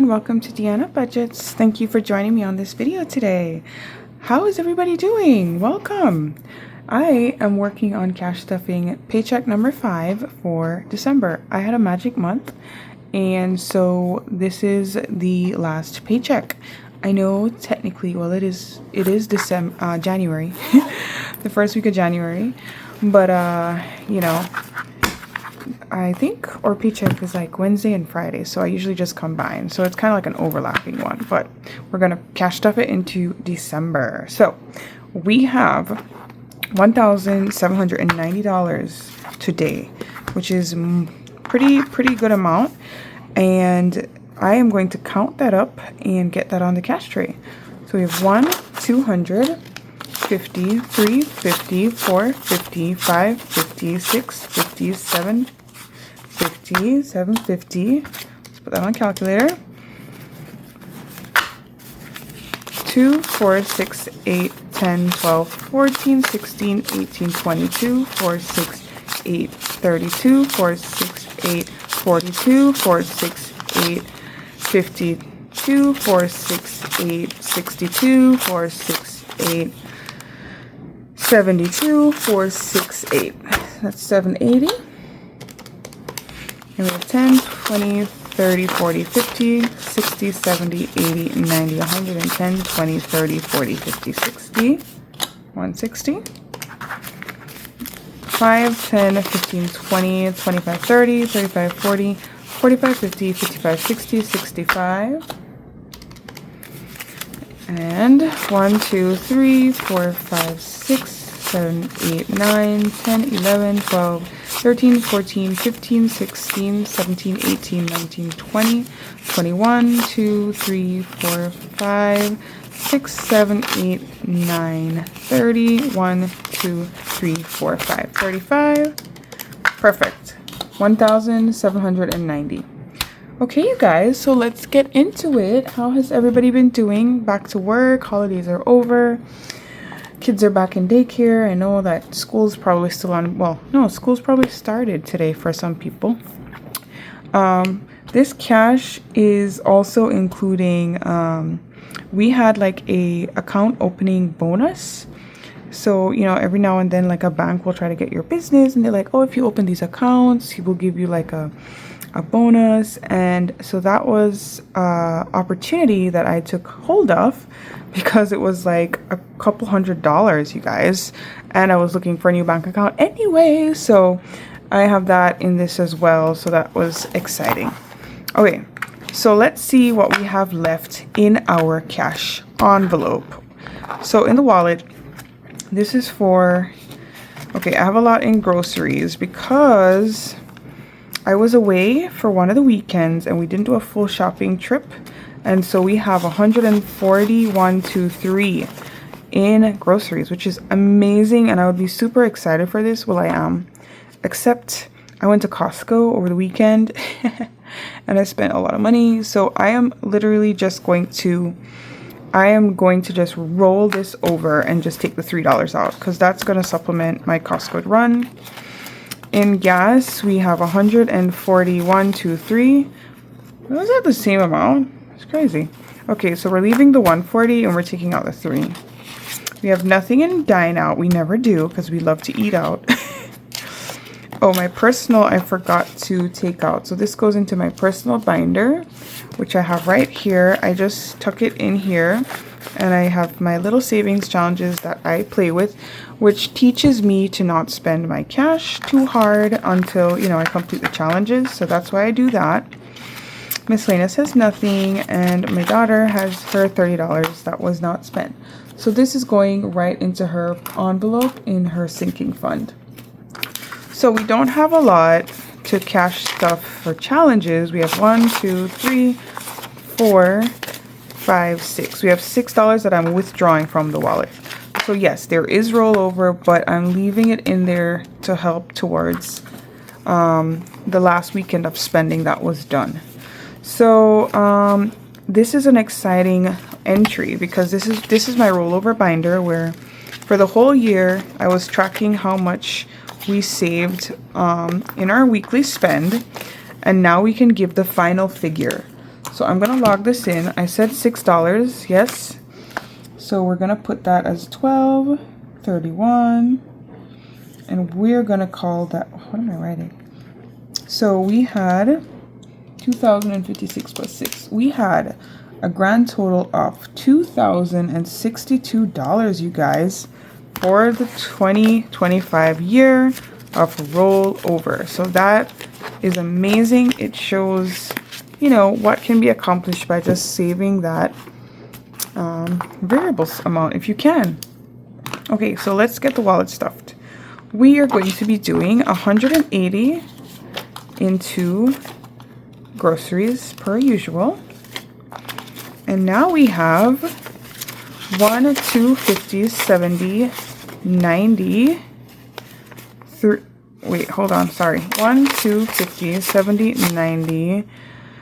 welcome to Deanna Budgets. Thank you for joining me on this video today. How is everybody doing? Welcome. I am working on cash stuffing paycheck number 5 for December. I had a magic month, and so this is the last paycheck. I know technically, well, it is December, January, the first week of January, but you know, I think our paycheck is like Wednesday and Friday, so I usually just combine. So it's kind of like an overlapping one, but we're going to cash stuff it into December. So we have $1,790 today, which is pretty good amount. And I am going to count that up and get that on the cash tray. So we have 1, 200, 50, 3, 50, 4, 50, 5, 50, 6, 50, 7, 50, 750. Let's put that on a calculator. 2, 4, 6, 8, 10, 12, 14, 16, 18, 22, 4, 6, 8, 32, 4, 6, 8, 42, 4, 6, 8, 52, 4, 6, 8, 62, 4, 6, 8, 72, 4, 6, 8. That's 780. And we have 10, 20, 30, 40, 50, 60, 70, 80, 90, 110, 20, 30, 40, 50, 60, 160. 5, 10, 15, 20, 25, 30, 35, 40, 45, 50, 55, 60, 65. And 1, 2, 3, 4, 5, 6, 7, 8, 9, 10, 11, 12, 13, 14, 15, 16, 17, 18, 19, 20, 21, 2, 3, 4, 5, 6, 7, 8, 9, 30, 1, 2, 3, 4, 5, 35. Perfect. 1,790. Okay, you guys, so let's get into it. How has everybody been doing? Back to work, holidays are over. Kids are back in daycare. I know that school's probably still on, well, no, school's probably started today for some people. This cash is also including, we had like a account opening bonus. So, you know, every now and then, like a bank will try to get your business and they're like, oh, if you open these accounts, he will give you like a bonus. And so that was opportunity that I took hold of because it was like a couple $100, you guys, and I was looking for a new bank account anyway, so I have that in this as well. So that was exciting. Okay, so let's see what we have left in our cash envelope. So in the wallet, this is for, okay, I have a lot in groceries because I was away for one of the weekends and we didn't do a full shopping trip. And so we have 141.23 in groceries, which is amazing. And I would be super excited for this. Well, I am. Except I went to Costco over the weekend and I spent a lot of money. So I am literally just going to just roll this over and just take the $3 out because that's going to supplement my Costco run. In gas, we have 141.23. Was that the same amount? It's crazy. Okay, so we're leaving the 140 and we're taking out the 3. We have nothing in dine out. We never do because we love to eat out. Oh, my personal, I forgot to take out. So this goes into my personal binder, which I have right here. I just tuck it in here. And I have my little savings challenges that I play with, which teaches me to not spend my cash too hard until, you know, I complete the challenges. So that's why I do that. Miscellaneous has nothing, and my daughter has her $30 that was not spent. So this is going right into her envelope in her sinking fund. So we don't have a lot to cash stuff for challenges. We have 1, 2, 3, 4, 5, 6. We have $6 that I'm withdrawing from the wallet. So yes, there is rollover, but I'm leaving it in there to help towards the last weekend of spending that was done. So this is an exciting entry because this is my rollover binder where for the whole year I was tracking how much we saved in our weekly spend, and now we can give the final figure. So I'm gonna log this in. I said $6, yes. So we're gonna put that as 12.31, and we're gonna call that, what am I writing? So we had 2,056 plus 6. We had a grand total of $2,062, you guys, for the 2025 year of rollover. So that is amazing. It shows, you know, what can be accomplished by just saving that variables amount if you can. Okay, so let's get the wallet stuffed. We are going to be doing 180 into groceries per usual. And now we have 1, 2, 50, 70, 90, wait, hold on, sorry. 1, 2, 50, 70, 90,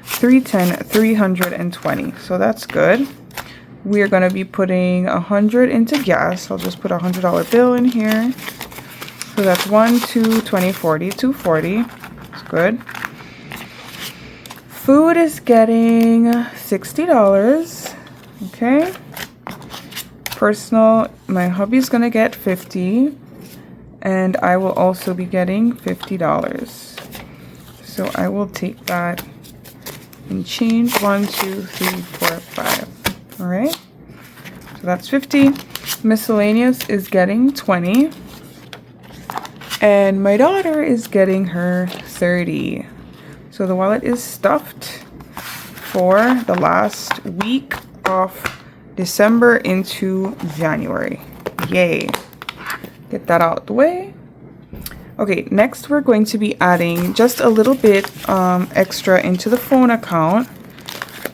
310, 320. So that's good. We're going to be putting 100 into gas. I'll just put a $100 bill in here. So that's 1, 2, 20, 40, 240. It's good. Food is getting $60. Okay. Personal, my hubby's going to get 50. And I will also be getting $50. So I will take that and change 1, 2, 3, 4, 5. All right. So that's 50. Miscellaneous is getting 20. And my daughter is getting her 30. So the wallet is stuffed for the last week of December into January. Yay. Get that out the way. Okay, next we're going to be adding just a little bit extra into the phone account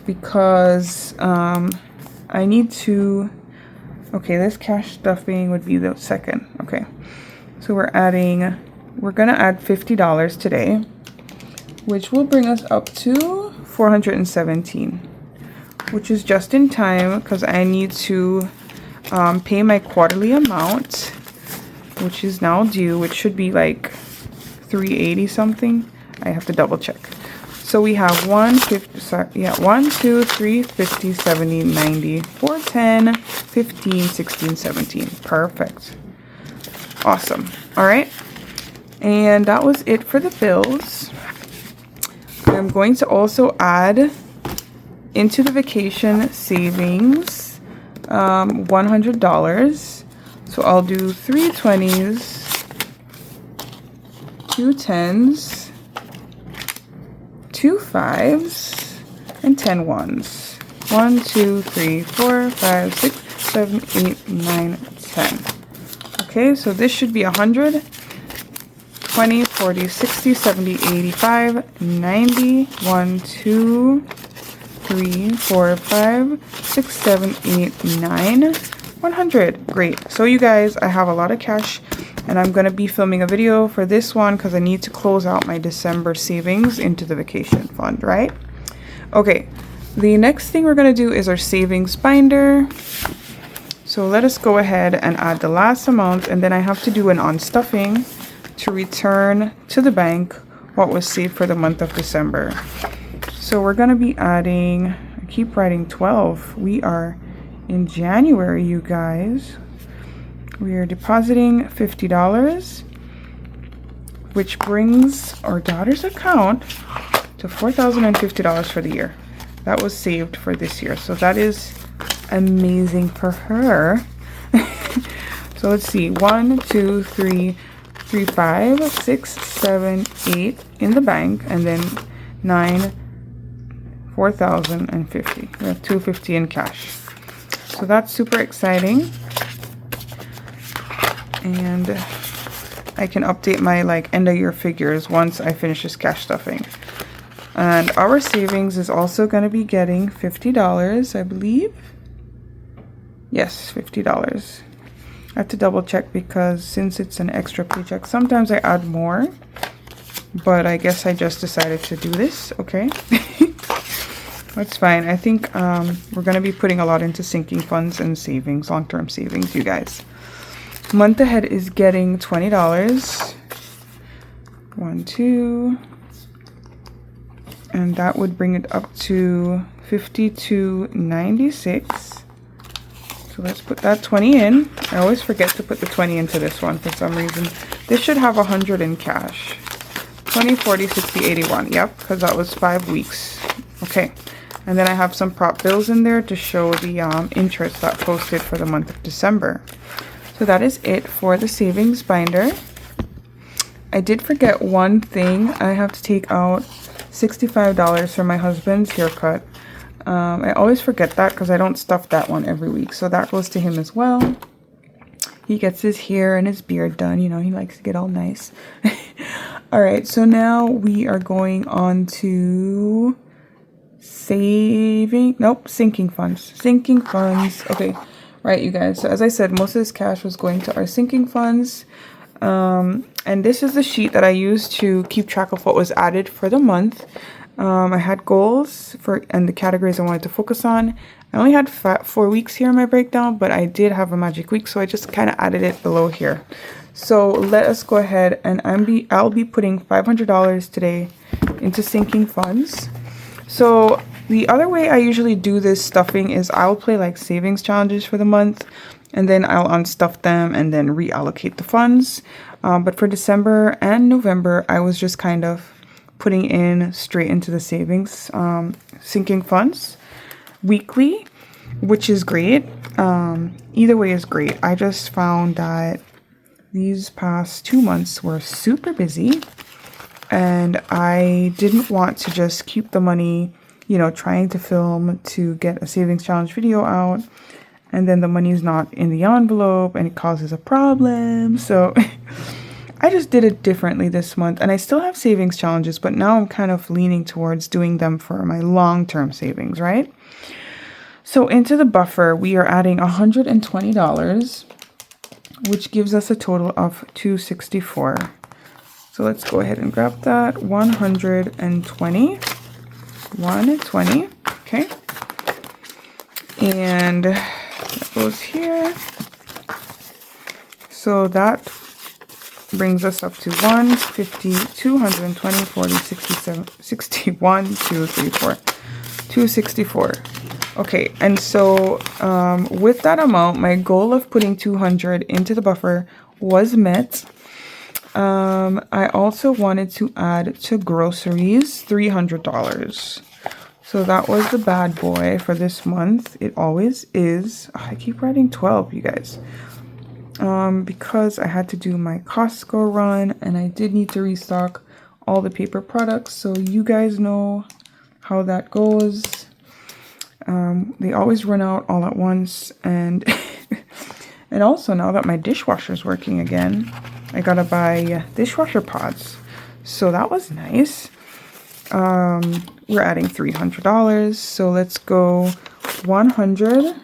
because I need to, okay, this cash stuffing would be the second. Okay, so we're gonna add $50 today, which will bring us up to 417, which is just in time because I need to pay my quarterly amount, which is now due, which should be like 380 something. I have to double check. So we have 1, 2, 3, 50, 70, 90, 410, 15, 16, 17. Perfect. Awesome. All right. And that was it for the bills. I'm going to also add into the vacation savings $100. So I'll do 3 20s, 2 10s, 2 5s, and 10 1s. 1, 2, 3, 4, 5, 6, 7, 8, 9, 10. Okay, so this should be 100, 20, 40, 60, 70, 85, 90, 1, 2, 3, 4, 5, 6, 7, 8, 9, 100. Great. So you guys, I have a lot of cash and I'm going to be filming a video for this one because I need to close out my December savings into the vacation fund, right? Okay. The next thing we're going to do is our savings binder. So let us go ahead and add the last amount, and then I have to do an unstuffing to return to the bank what was saved for the month of December. So we're going to be adding, I keep writing 12. We are in January, you guys. We are depositing $50, which brings our daughter's account to $4,050 for the year. That was saved for this year. So that is amazing for her. So let's see. 1, 2, 3, 5, 6, 7, 8 in the bank, and then 9, 4,050. We have $250 in cash. So that's super exciting. And I can update my end of year figures once I finish this cash stuffing. And our savings is also going to be getting $50, I believe. Yes, $50. I have to double check because since it's an extra paycheck, sometimes I add more. But I guess I just decided to do this. Okay. That's fine. I think we're going to be putting a lot into sinking funds and savings, long-term savings, you guys. Month ahead is getting $20. 1, 2, And that would bring it up to $52.96. So let's put that 20 in. I always forget to put the 20 into this one for some reason. This should have 100 in cash. 20, 40, 60, 81. Yep, because that was 5 weeks. Okay. And then I have some prop bills in there to show the interest that posted for the month of December. So that is it for the savings binder. I did forget one thing. I have to take out $65 for my husband's haircut. I always forget that because I don't stuff that one every week. So that goes to him as well. He gets his hair and his beard done. You know, he likes to get all nice. All right, so now we are going on to sinking funds. Sinking funds. Okay, right, you guys. So as I said, most of this cash was going to our sinking funds. And this is the sheet that I used to keep track of what was added for the month. I had goals and the categories I wanted to focus on. I only had 4 weeks here in my breakdown, but I did have a magic week, so I just kind of added it below here. So let us go ahead and I'll be putting $500 today into sinking funds. So the other way I usually do this stuffing is I'll play like savings challenges for the month, and then I'll unstuff them and then reallocate the funds. But for December and November, I was just kind of putting in straight into the savings sinking funds weekly, which is great. Either way is great. I just found that these past 2 months were super busy, and I didn't want to just keep the money, you know, trying to film to get a savings challenge video out, and then the money's not in the envelope and it causes a problem. So I just did it differently this month, and I still have savings challenges, but now I'm kind of leaning towards doing them for my long-term savings, right? So into the buffer, we are adding $120, which gives us a total of $264. So let's go ahead and grab that. 120, okay. And that goes here. So that brings us up to 150, 220, 40, 67, 61, 2, 3, 4, 264. Okay, and so with that amount, my goal of putting 200 into the buffer was met. I also wanted to add to groceries $300. So that was the bad boy for this month. It always is. Oh, I keep writing 12, you guys. Because I had to do my Costco run, and I did need to restock all the paper products. So you guys know how that goes. They always run out all at once, and and also now that my dishwasher's working again, I gotta buy dishwasher pods. So that was nice. We're adding $300, so let's go 100,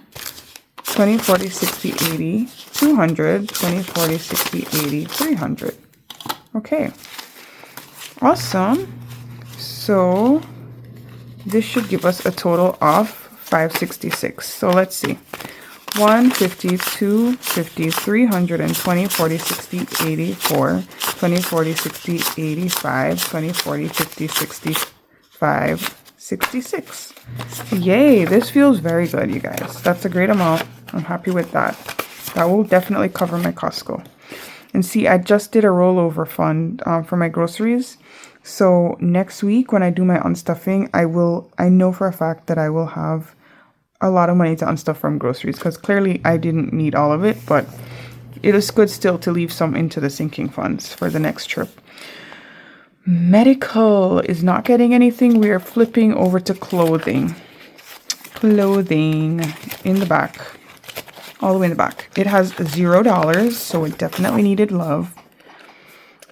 20, 40, 60, 80, 200, 20, 40, 60, 80, 300. Okay, awesome. So this should give us a total of 566. So let's see. 150, 250, 300, and 20, 40, 60, 84, 20, 40, 60, 85, 20, 40, 50, 65, 66. Yay, this feels very good, you guys. That's a great amount. I'm happy with that. That will definitely cover my Costco. And see, I just did a rollover fund for my groceries. So next week when I do my unstuffing, I know for a fact that I will have a lot of money to unstuff from groceries, because clearly I didn't need all of it, but it is good still to leave some into the sinking funds for the next trip. Medical is not getting anything. We are flipping over to clothing. Clothing in the back. All the way in the back. It has $0, so it definitely needed love.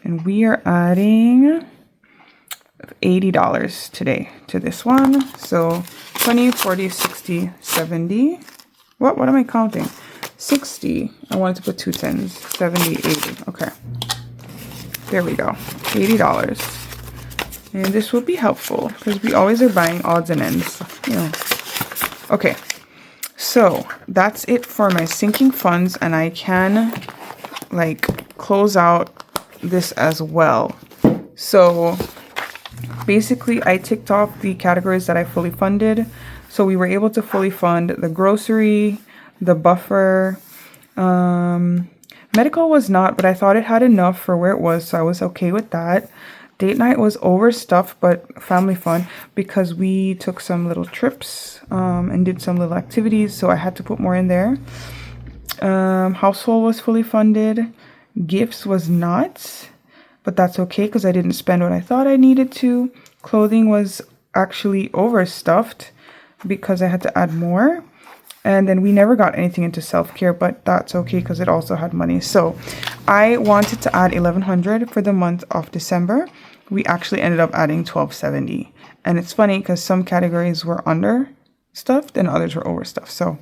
And we are adding $80 today to this one. So 20, 40, 60, 70. What am I counting? 60. I wanted to put 2 10s. 70, 80. Okay. There we go. $80. And this will be helpful because we always are buying odds and ends. You know. Okay. So that's it for my sinking funds, and I can like close out this as well. So basically I ticked off the categories that I fully funded. So we were able to fully fund the grocery, the buffer, medical was not, but I thought it had enough for where it was, so I was okay with that. Date night was overstuffed, but family fun because we took some little trips and did some little activities, so I had to put more in there. Household was fully funded. Gifts was not, but that's okay because I didn't spend what I thought I needed to. Clothing was actually overstuffed because I had to add more. And then we never got anything into self-care, but that's okay because it also had money. So I wanted to add $1,100 for the month of December. We actually ended up adding $1,270. And it's funny because some categories were understuffed and others were overstuffed. So,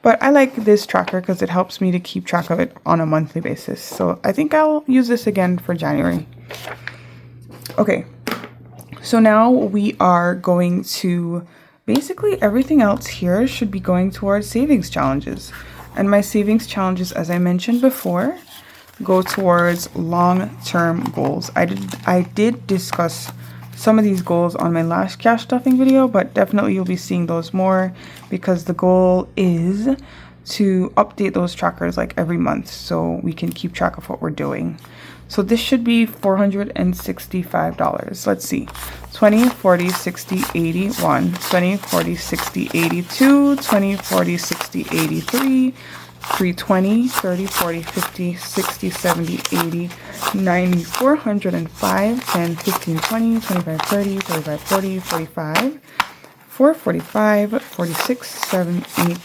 but I like this tracker because it helps me to keep track of it on a monthly basis. So I think I'll use this again for January. Okay, so now we are going to... Basically, everything else here should be going towards savings challenges. And my savings challenges, as I mentioned before, go towards long-term goals. I did discuss some of these goals on my last cash stuffing video, but definitely you'll be seeing those more because the goal is to update those trackers like every month so we can keep track of what we're doing. So this should be $465. Let's see. 20, 40, 60, 81, 20, 40, 60, 82, 20, 40, 60, 83, 320, 30, 40, 50, 60, 70, 80, 90, 405, 10, 15, 20, 25, 30, 35, 40, 45, 445, 46, 7, 8,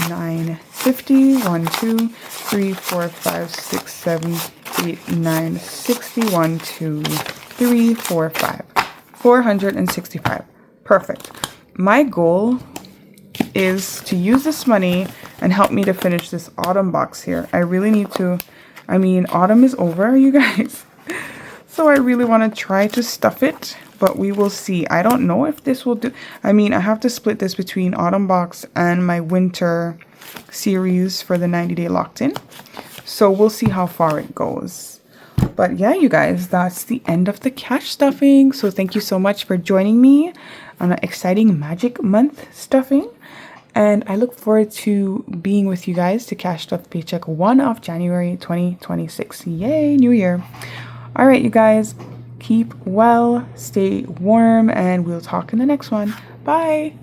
9, 50, 1, 2, 3, 4, 5, 6, 7, 8, 9, 60, 1, 2, 3, 4, 5. 465. Perfect. My goal is to use this money and help me to finish this autumn box here. I really need to, I mean, autumn is over, you guys. So I really want to try to stuff it, but we will see. I don't know if this will do. I mean, I have to split this between autumn box and my winter series for the 90-day locked in. So we'll see how far it goes. But yeah, you guys, that's the end of the cash stuffing. So thank you so much for joining me on an exciting Magic Month stuffing. And I look forward to being with you guys to cash stuff paycheck 1 of January 2026. Yay, New Year. All right, you guys, keep well, stay warm, and we'll talk in the next one. Bye.